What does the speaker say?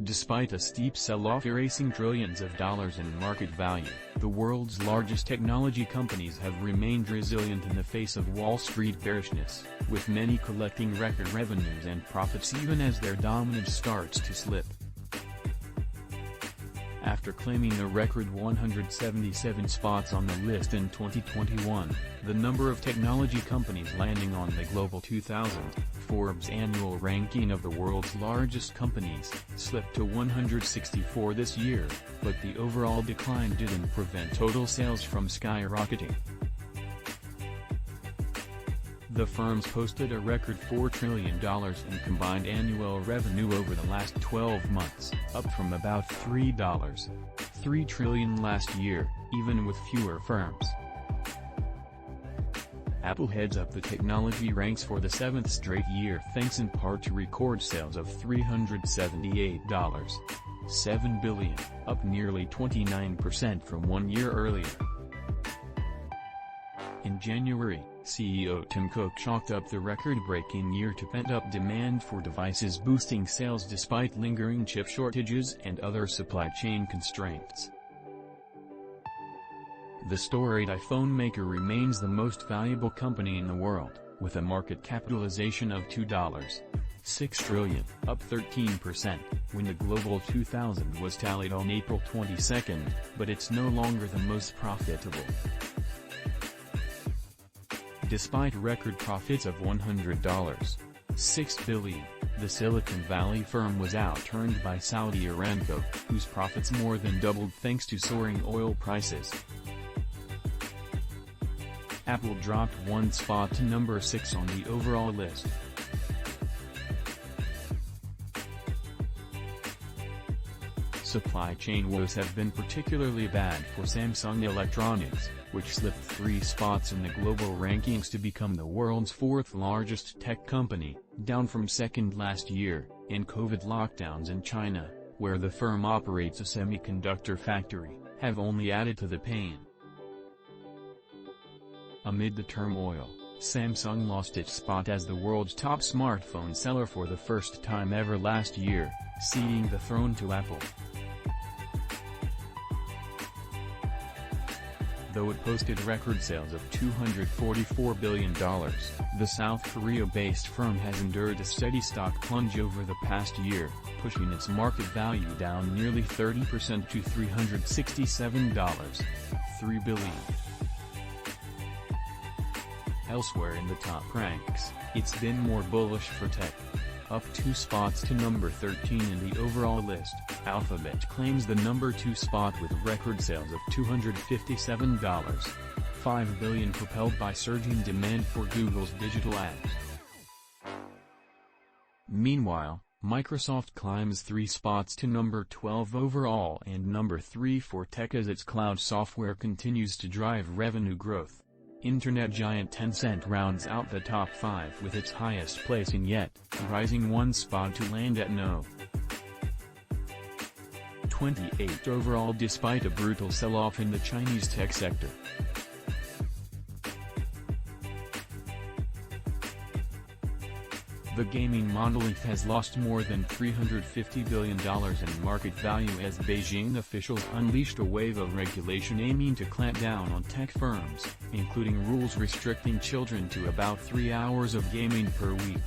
Despite a steep sell-off erasing trillions of dollars in market value, the world's largest technology companies have remained resilient in the face of Wall Street bearishness, with many collecting record revenues and profits even as their dominance starts to slip. After claiming a record 177 spots on the list in 2021, the number of technology companies landing on the Global 2000, Forbes annual ranking of the world's largest companies, slipped to 164 this year, but the overall decline didn't prevent total sales from skyrocketing. The firms posted a record $4 trillion in combined annual revenue over the last 12 months, up from about $3 trillion last year, even with fewer firms. Apple heads up the technology ranks for the seventh straight year thanks in part to record sales of $378.7 billion, up nearly 29% from 1 year earlier. In January, CEO Tim Cook chalked up the record-breaking year to pent-up demand for devices boosting sales despite lingering chip shortages and other supply chain constraints. The storied iPhone maker remains the most valuable company in the world, with a market capitalization of $2.6 trillion, up 13%, when the Global 2000 was tallied on April 22, but it's no longer the most profitable. Despite record profits of $100.6 billion, the Silicon Valley firm was outturned by Saudi Aramco, whose profits more than doubled thanks to soaring oil prices. Apple dropped one spot to number 6 on the overall list. Supply chain woes have been particularly bad for Samsung Electronics, which slipped 3 spots in the global rankings to become the world's 4th largest tech company, down from 2nd last year, and COVID lockdowns in China, where the firm operates a semiconductor factory, have only added to the pain. Amid the turmoil, Samsung lost its spot as the world's top smartphone seller for the first time ever last year, ceding the throne to Apple. Though it posted record sales of $244 billion, the South Korea-based firm has endured a steady stock plunge over the past year, pushing its market value down nearly 30% to $367.3 billion. Elsewhere in the top ranks, it's been more bullish for tech. Up 2 spots to number 13 in the overall list, Alphabet claims the number 2 spot with record sales of $257.5 billion, propelled by surging demand for Google's digital ads. Meanwhile, Microsoft climbs 3 spots to number 12 overall and number 3 for tech as its cloud software continues to drive revenue growth. Internet giant Tencent rounds out the top 5 with its highest placing yet, rising 1 spot to land at No. 28 overall despite a brutal sell-off in the Chinese tech sector. The gaming monolith has lost more than $350 billion in market value as Beijing officials unleashed a wave of regulation aiming to clamp down on tech firms, including rules restricting children to about 3 hours of gaming per week.